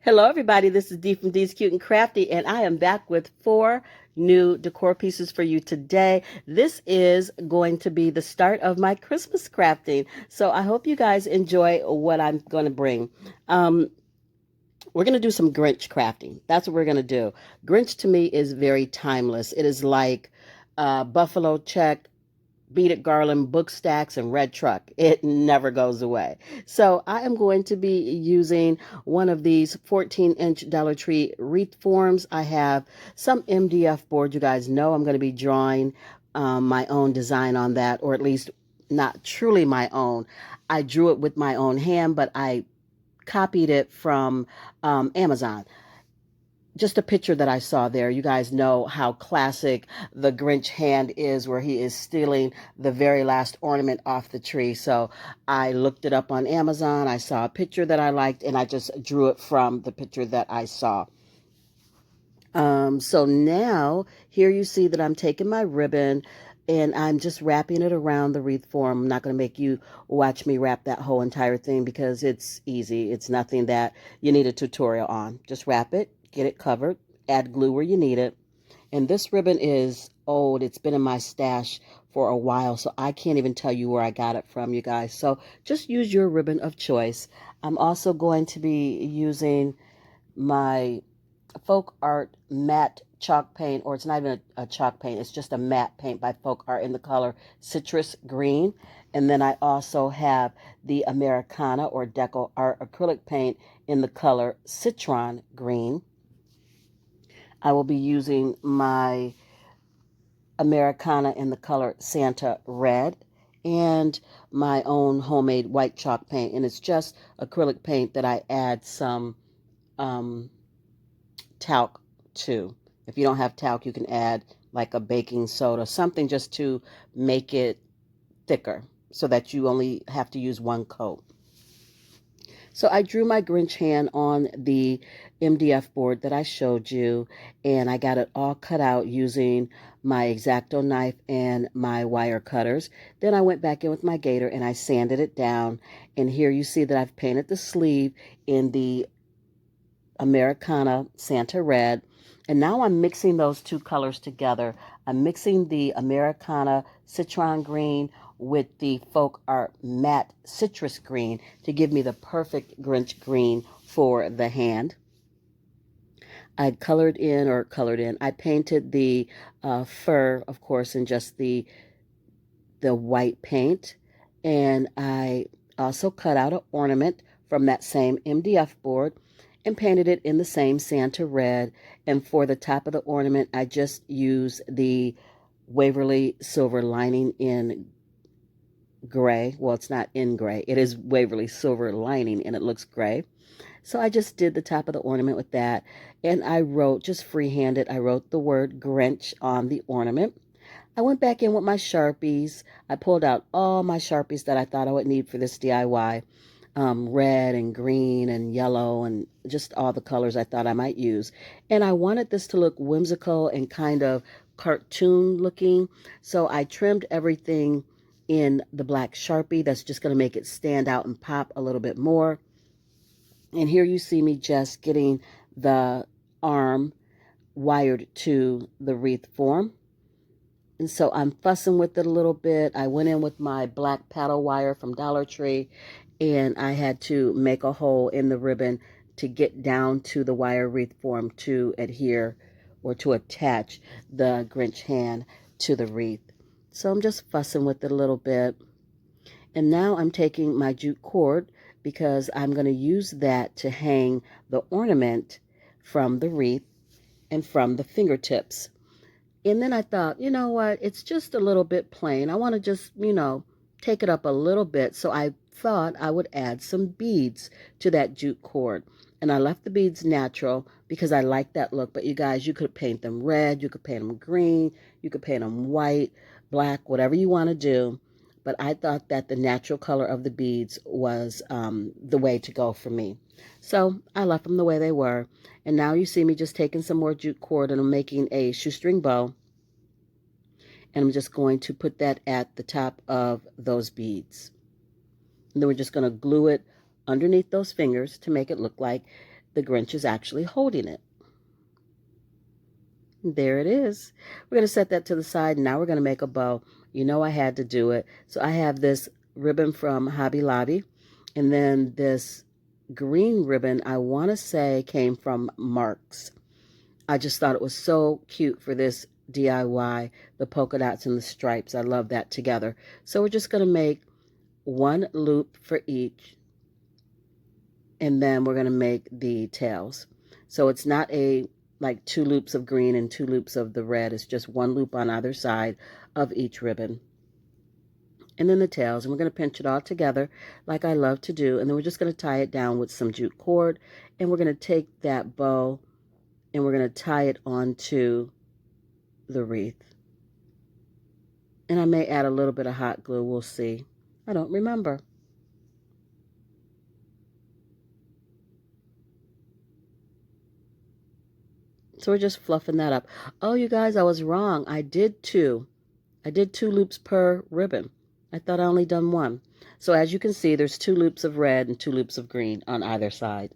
Hello, everybody. This is Dee from Dee's Cute and Crafty, and I am back with 4 new decor pieces for you today. This is going to be the start of my Christmas crafting, so I hope you guys enjoy what I'm going to bring. Um, we're going to do some Grinch crafting. That's what we're going to do. Grinch to me is very timeless. It is like buffalo check, beaded garland, book stacks, and red truck. It never goes away. So I am going to be using one of these 14-inch Dollar Tree wreath forms. I have some MDF board. You guys know I'm going to be drawing my own design on that, or at least not truly my own. I drew it with my own hand, but I copied it from Amazon. Just a picture that I saw there. You guys know how classic the Grinch hand is, where he is stealing the very last ornament off the tree. So I looked it up on Amazon. I saw a picture that I liked, and I just drew it from the picture that I saw. So now here you see that I'm taking my ribbon and I'm just wrapping it around the wreath form. I'm not going to make you watch me wrap that whole entire thing because it's easy. It's nothing that you need a tutorial on. Just wrap it, get it covered, add glue where you need it. And this ribbon is old. It's been in my stash for a while, so I can't even tell you where I got it from, you guys. So just use your ribbon of choice. I'm also going to be using my Folk Art matte chalk paint, or it's not even a chalk paint, it's just a matte paint by Folk Art in the color Citrus Green. And then I also have the Americana or Deco Art acrylic paint in the color Citron Green. I will be using my Americana in the color Santa Red and my own homemade white chalk paint. And it's just acrylic paint that I add some talc to. If you don't have talc, you can add like a baking soda, something just to make it thicker so that you only have to use one coat. So I drew my Grinch hand on the MDF board that I showed you, and I got it all cut out using my X-Acto knife and my wire cutters. Then I went back in with my gator and I sanded it down. And here you see that I've painted the sleeve in the Americana Santa Red. And now I'm mixing those two colors together. I'm mixing the Americana Citron Green with the Folk Art Matte Citrus Green to give me the perfect Grinch green for the hand. I I painted the fur, of course, in just the white paint. And I also cut out an ornament from that same MDF board and painted it in the same Santa Red. And for the top of the ornament, I just used the Waverly Silver lining in gray. Well, it's not in gray. It is Waverly Silver lining, and it looks gray. So I just did the top of the ornament with that. And I wrote, just freehanded, I wrote the word Grinch on the ornament. I went back in with my Sharpies. I pulled out all my Sharpies that I thought I would need for this DIY. Red and green and yellow and just all the colors I thought I might use. And I wanted this to look whimsical and kind of cartoon looking. So I trimmed everything in the black Sharpie. That's just going to make it stand out and pop a little bit more. And here you see me just getting the arm wired to the wreath form. And so I'm fussing with it a little bit. I went in with my black paddle wire from Dollar Tree, and I had to make a hole in the ribbon to get down to the wire wreath form to adhere or to attach the Grinch hand to the wreath. So I'm just fussing with it a little bit. And now I'm taking my jute cord because I'm going to use that to hang the ornament from the wreath and from the fingertips. And then I thought, you know what? It's just a little bit plain. I want to just, take it up a little bit. So I thought I would add some beads to that jute cord. And I left the beads natural because I like that look. But you guys, you could paint them red, you could paint them green, you could paint them white, black, whatever you want to do. But I thought that the natural color of the beads was the way to go for me. So I left them the way they were. And now you see me just taking some more jute cord and I'm making a shoestring bow. And I'm just going to put that at the top of those beads. And then we're just going to glue it underneath those fingers to make it look like the Grinch is actually holding it. There it is. We're going to set that to the side. Now we're going to make a bow. You know I had to do it. So I have this ribbon from Hobby Lobby. And then this green ribbon, I want to say, came from Marks. I just thought it was so cute for this DIY, the polka dots and the stripes. I love that together. So we're just going to make one loop for each. And then we're going to make the tails. So it's not like 2 loops of green and 2 loops of the red. It's just 1 loop on either side of each ribbon. And then the tails, and we're going to pinch it all together like I love to do. And then we're just going to tie it down with some jute cord. And we're going to take that bow and we're going to tie it onto the wreath. And I may add a little bit of hot glue. We'll see. I don't remember. So we're just fluffing that up. Oh, you guys, I was wrong. I did 2 loops per ribbon. I thought I only done 1. So as you can see, there's 2 loops of red and 2 loops of green on either side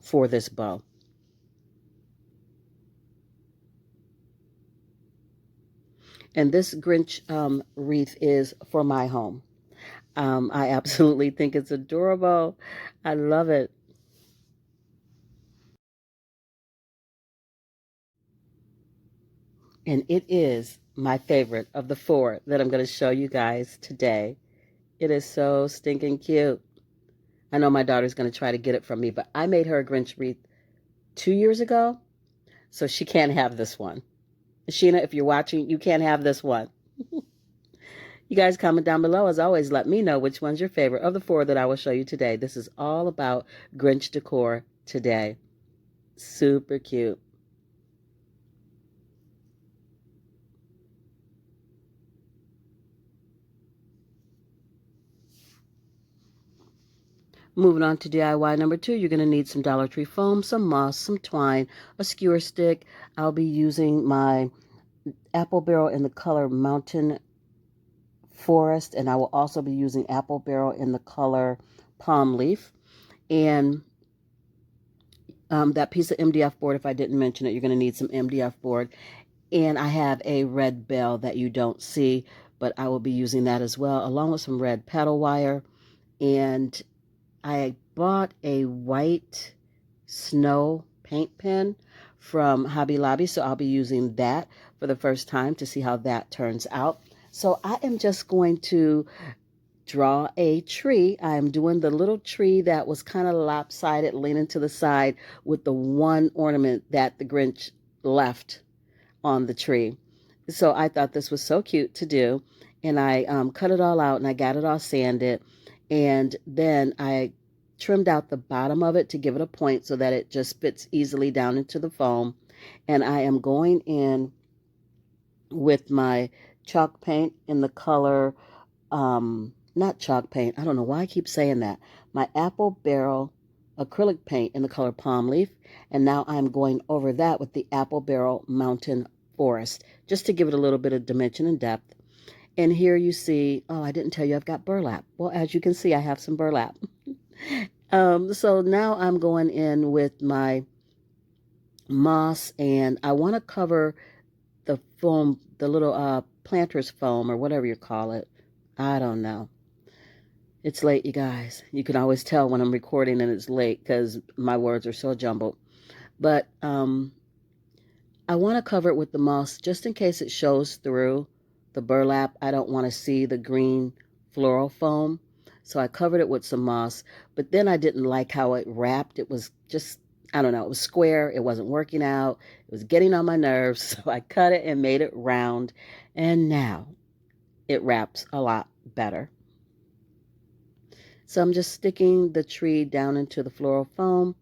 for this bow. And this Grinch wreath is for my home. I absolutely think it's adorable. I love it. And it is my favorite of the 4 that I'm going to show you guys today. It is so stinking cute. I know my daughter's going to try to get it from me, but I made her a Grinch wreath 2 years ago, so she can't have this one. Sheena, if you're watching, you can't have this one. You guys comment down below. As always, let me know which one's your favorite of the 4 that I will show you today. This is all about Grinch decor today. Super cute. Moving on to DIY number 2, you're going to need some Dollar Tree foam, some moss, some twine, a skewer stick. I'll be using my apple barrel in the color Mountain Forest, and I will also be using apple barrel in the color Palm Leaf. And that piece of MDF board, if I didn't mention it, you're going to need some MDF board. And I have a red bell that you don't see, but I will be using that as well, along with some red petal wire. And I bought a white snow paint pen from Hobby Lobby, so I'll be using that for the first time to see how that turns out. So I am just going to draw a tree. I'm doing the little tree that was kind of lopsided, leaning to the side with the one ornament that the Grinch left on the tree. So I thought this was so cute to do, and I cut it all out and I got it all sanded, and then I trimmed out the bottom of it to give it a point so that it just fits easily down into the foam. And I am going in with my chalk paint in the color, not chalk paint, I don't know why I keep saying that, my apple barrel acrylic paint in the color Palm Leaf. And now I'm going over that with the apple barrel Mountain Forest, just to give it a little bit of dimension and depth. And here you see, oh, I didn't tell you I've got burlap. Well, as you can see, I have some burlap. So now I'm going in with my moss, and I want to cover the foam, the little planter's foam, or whatever you call it. I don't know. It's late, you guys. You can always tell when I'm recording and it's late because my words are so jumbled. But I want to cover it with the moss just in case it shows through the burlap. I don't want to see the green floral foam. So I covered it with some moss, but then I didn't like how it wrapped. It was just, I don't know, it was square. It wasn't working out. It was getting on my nerves. So I cut it and made it round. And now it wraps a lot better. So I'm just sticking the tree down into the floral foam,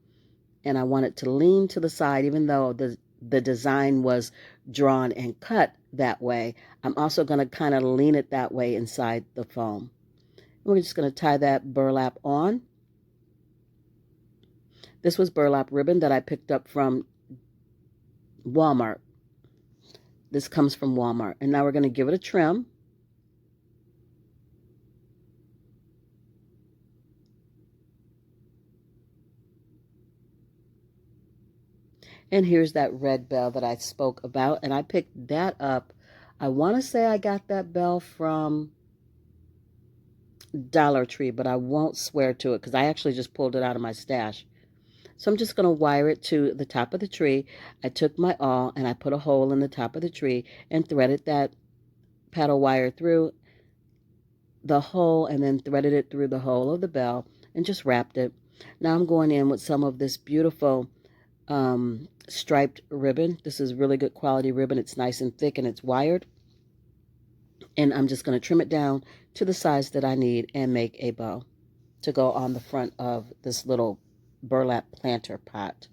and I want it to lean to the side, even though the design was drawn and cut that way. I'm also going to kind of lean it that way inside the foam. We're just going to tie that burlap on. This was burlap ribbon that I picked up from Walmart. This comes from Walmart. And now we're going to give it a trim. And here's that red bell that I spoke about, and I picked that up. I want to say I got that bell from Dollar Tree, but I won't swear to it because I actually just pulled it out of my stash. So I'm just going to wire it to the top of the tree. I took my awl and I put a hole in the top of the tree and threaded that paddle wire through the hole and then threaded it through the hole of the bell and just wrapped it. Now I'm going in with some of this beautiful striped ribbon. This is really good quality ribbon. It's nice and thick and it's wired. And I'm just going to trim it down to the size that I need and make a bow to go on the front of this little burlap planter pot.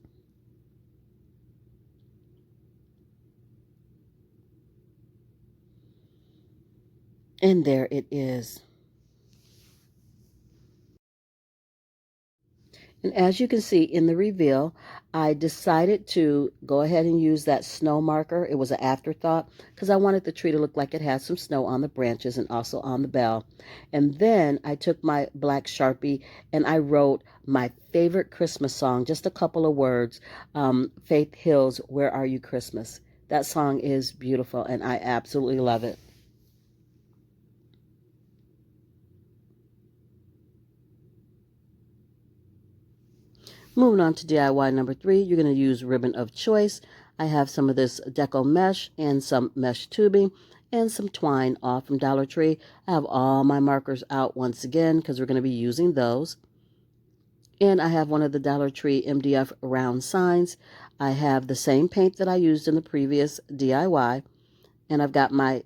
And there it is. And as you can see in the reveal, I decided to go ahead and use that snow marker. It was an afterthought because I wanted the tree to look like it had some snow on the branches and also on the bell. And then I took my black Sharpie and I wrote my favorite Christmas song, just a couple of words, Faith Hill's Where Are You Christmas? That song is beautiful and I absolutely love it. Moving on to DIY number 3, you're going to use ribbon of choice. I have some of this deco mesh and some mesh tubing and some twine off from Dollar Tree. I have all my markers out once again because we're going to be using those. And I have one of the Dollar Tree MDF round signs. I have the same paint that I used in the previous DIY. And I've got my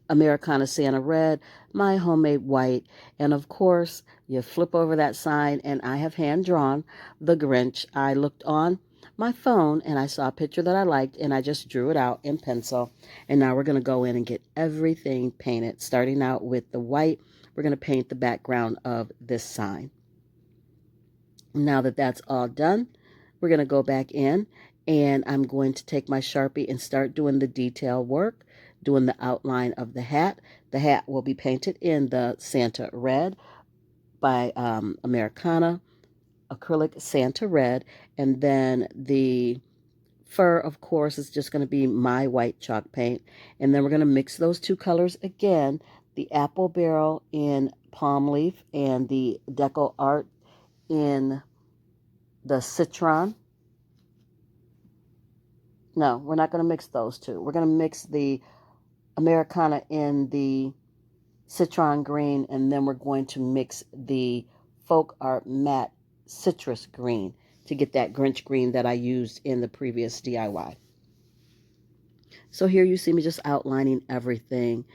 Americana Santa red, my homemade white, and of course, you flip over that sign, and I have hand drawn the Grinch. I looked on my phone and I saw a picture that I liked, and I just drew it out in pencil. And now we're going to go in and get everything painted, starting out with the white. We're going to paint the background of this sign. Now that that's all done, we're going to go back in, and I'm going to take my Sharpie and start doing the detail work, doing the outline of the hat. The hat will be painted in the Santa Red by Americana acrylic Santa Red, and then the fur, of course, is just going to be my white chalk paint. And then we're going to mix those two colors again, the apple barrel in palm leaf and the deco art in the citron. No, we're not going to mix those two. We're going to mix the Americana in the citron green, and then we're going to mix the folk art matte citrus green to get that Grinch green that I used in the previous DIY. So here you see me just outlining everything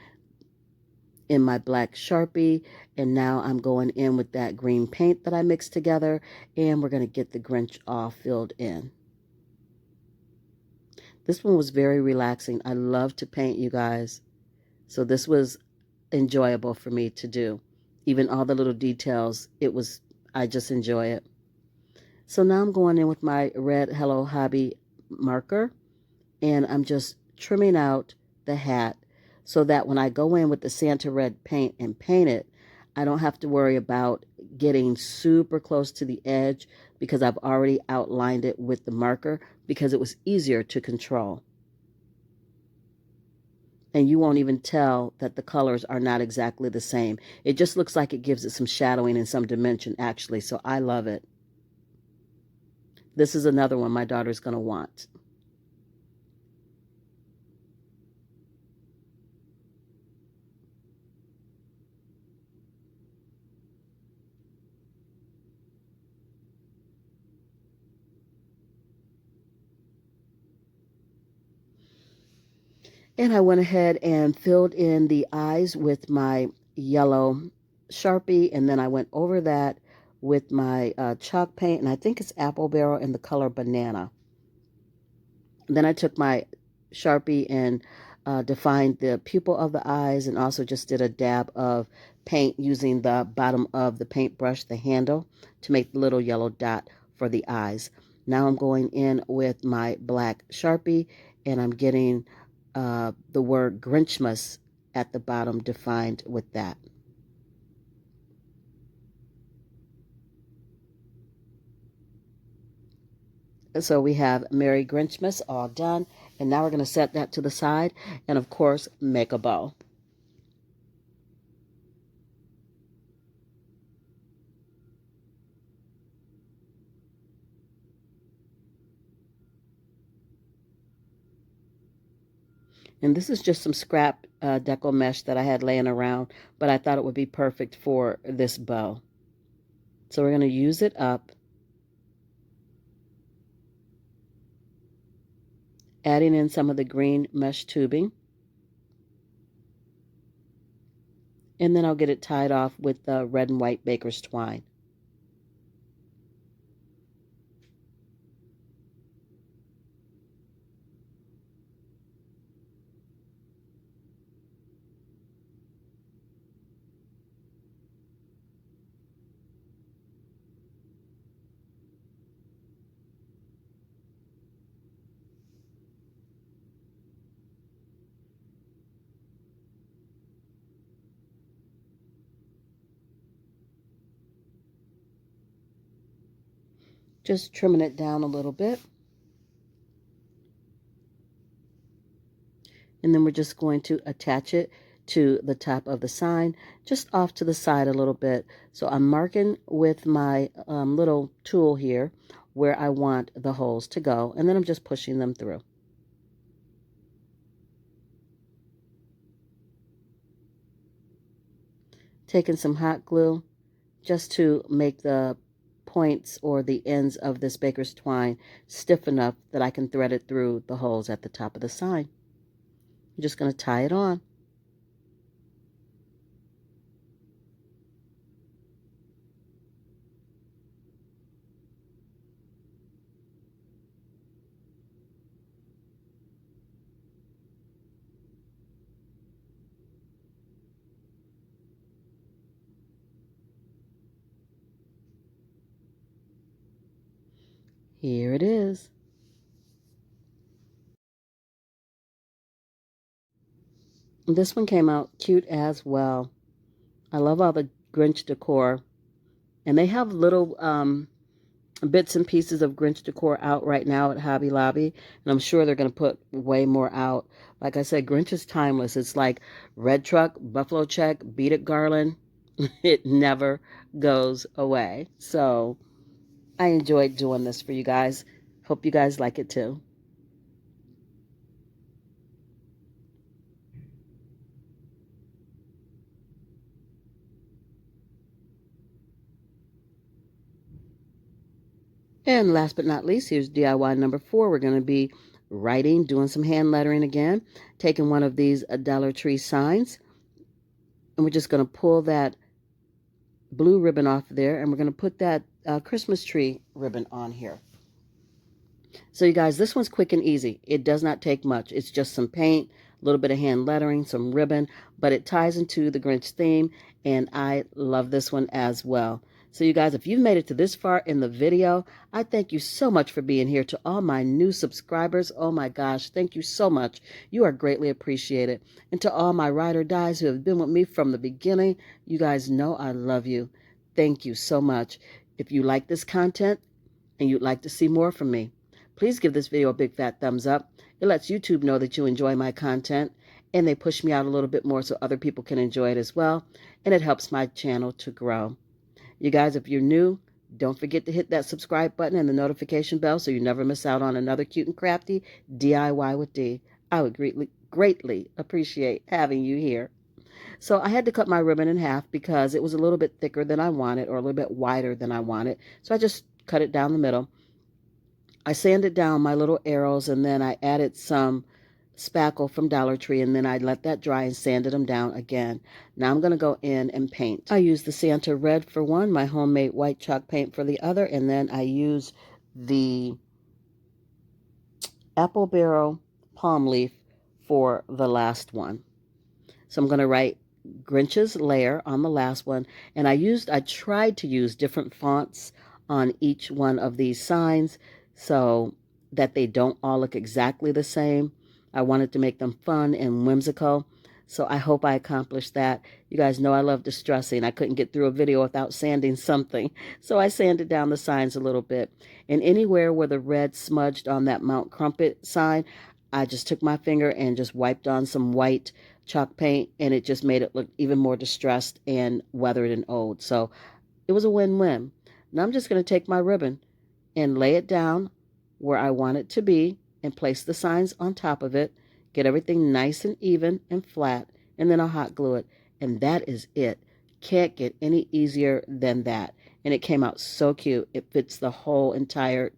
in my black Sharpie, and now I'm going in with that green paint that I mixed together, and we're going to get the Grinch all filled in. This one was very relaxing. I love to paint, you guys. So this was enjoyable for me to do. Even all the little details, I just enjoy it. So now I'm going in with my red Hello Hobby marker, and I'm just trimming out the hat so that when I go in with the Santa Red paint and paint it, I don't have to worry about getting super close to the edge because I've already outlined it with the marker because it was easier to control. And you won't even tell that the colors are not exactly the same. It just looks like it gives it some shadowing and some dimension, actually, so I love it. This is another one my daughter's going to want. And I went ahead and filled in the eyes with my yellow Sharpie, and then I went over that with my chalk paint, and I think it's apple barrel in the color banana. Then I took my Sharpie and defined the pupil of the eyes, and also just did a dab of paint using the bottom of the paintbrush, the handle, to make the little yellow dot for the eyes. Now I'm going in with my black Sharpie, and I'm getting the word Grinchmas at the bottom defined with that. So we have Merry Grinchmas all done. And now we're going to set that to the side and, of course, make a bow. And this is just some scrap deco mesh that I had laying around, but I thought it would be perfect for this bow. So we're going to use it up, adding in some of the green mesh tubing. And then I'll get it tied off with the red and white baker's twine. Just trimming it down a little bit. And then we're just going to attach it to the top of the sign, just off to the side a little bit. So I'm marking with my little tool here where I want the holes to go, and then I'm just pushing them through. Taking some hot glue just to make the points or the ends of this baker's twine stiff enough that I can thread it through the holes at the top of the sign. I'm just going to tie it on. Here it is. This one came out cute as well. I love all the Grinch decor. And they have little bits and pieces of Grinch decor out right now at Hobby Lobby. And I'm sure they're going to put way more out. Like I said, Grinch is timeless. It's like red truck, buffalo check, beat it garland. It never goes away. So I enjoyed doing this for you guys. Hope you guys like it too. And last but not least, here's DIY number 4. We're going to be writing, doing some hand lettering again, taking one of these Dollar Tree signs, and we're just going to pull that blue ribbon off there, and we're going to put that Christmas tree ribbon on here. So you guys, this one's quick and easy. It does not take much. It's just some paint, a little bit of hand lettering, some ribbon, but it ties into the Grinch theme, and I love this one as well. So you guys, if you've made it to this far in the video, I thank you so much for being here. To all my new subscribers, oh my gosh, thank you so much. You are greatly appreciated. And to all my ride or dies who have been with me from the beginning, you guys know I love you. Thank you so much. If you like this content and you'd like to see more from me, please give this video a big fat thumbs up. It lets YouTube know that you enjoy my content, and they push me out a little bit more so other people can enjoy it as well, and it helps my channel to grow. You guys, if you're new, don't forget to hit that subscribe button and the notification bell so you never miss out on another Cute and Crafty DIY with D. I would greatly appreciate having you here. So I had to cut my ribbon in half because it was a little bit thicker than I wanted, or a little bit wider than I wanted. So I just cut it down the middle. I sanded down my little arrows, and then I added some spackle from Dollar Tree, and then I let that dry and sanded them down again. Now I'm going to go in and paint. I used the Santa Red for one, my homemade white chalk paint for the other, and then I used the Apple Barrel palm leaf for the last one. So I'm going to write Grinch's lair on the last one, and I tried to use different fonts on each one of these signs so that they don't all look exactly the same. I wanted to make them fun and whimsical. So I hope I accomplished that. You guys know I love distressing. I couldn't get through a video without sanding something. So I sanded down the signs a little bit. And anywhere where the red smudged on that Mount Crumpet sign, I just took my finger and just wiped on some white chalk paint, and it just made it look even more distressed and weathered and old. So it was a win-win. Now I'm just going to take my ribbon and lay it down where I want it to be and place the signs on top of it, get everything nice and even and flat, and then I'll hot glue it. And that is it. Can't get any easier than that. And it came out so cute. It fits the whole entire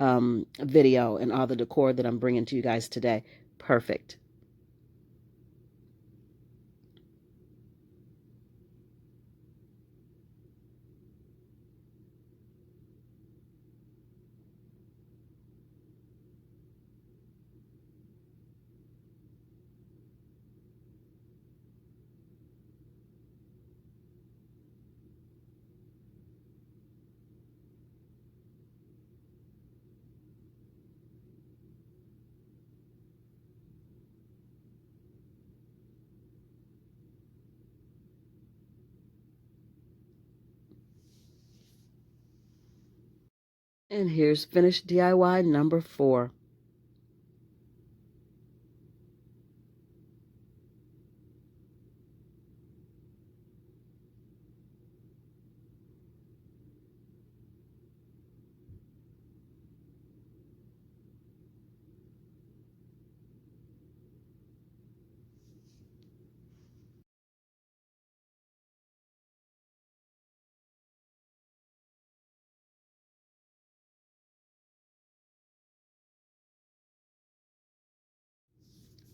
video and all the decor that I'm bringing to you guys today. Perfect. And here's finished DIY number 4.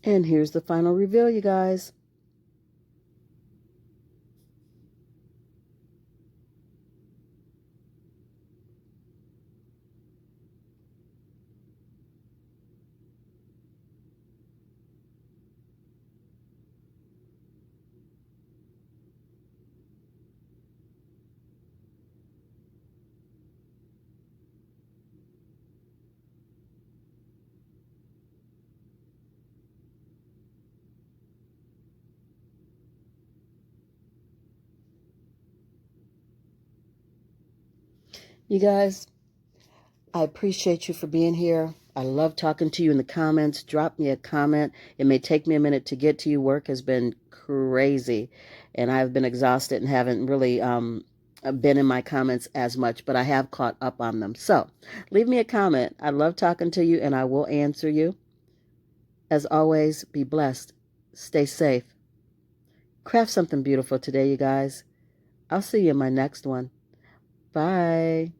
And here's the final reveal, you guys. You guys, I appreciate you for being here. I love talking to you in the comments. Drop me a comment. It may take me a minute to get to you. Work has been crazy, and I've been exhausted and haven't really been in my comments as much, but I have caught up on them. So leave me a comment. I love talking to you, and I will answer you. As always, be blessed. Stay safe. Craft something beautiful today, you guys. I'll see you in my next one. Bye.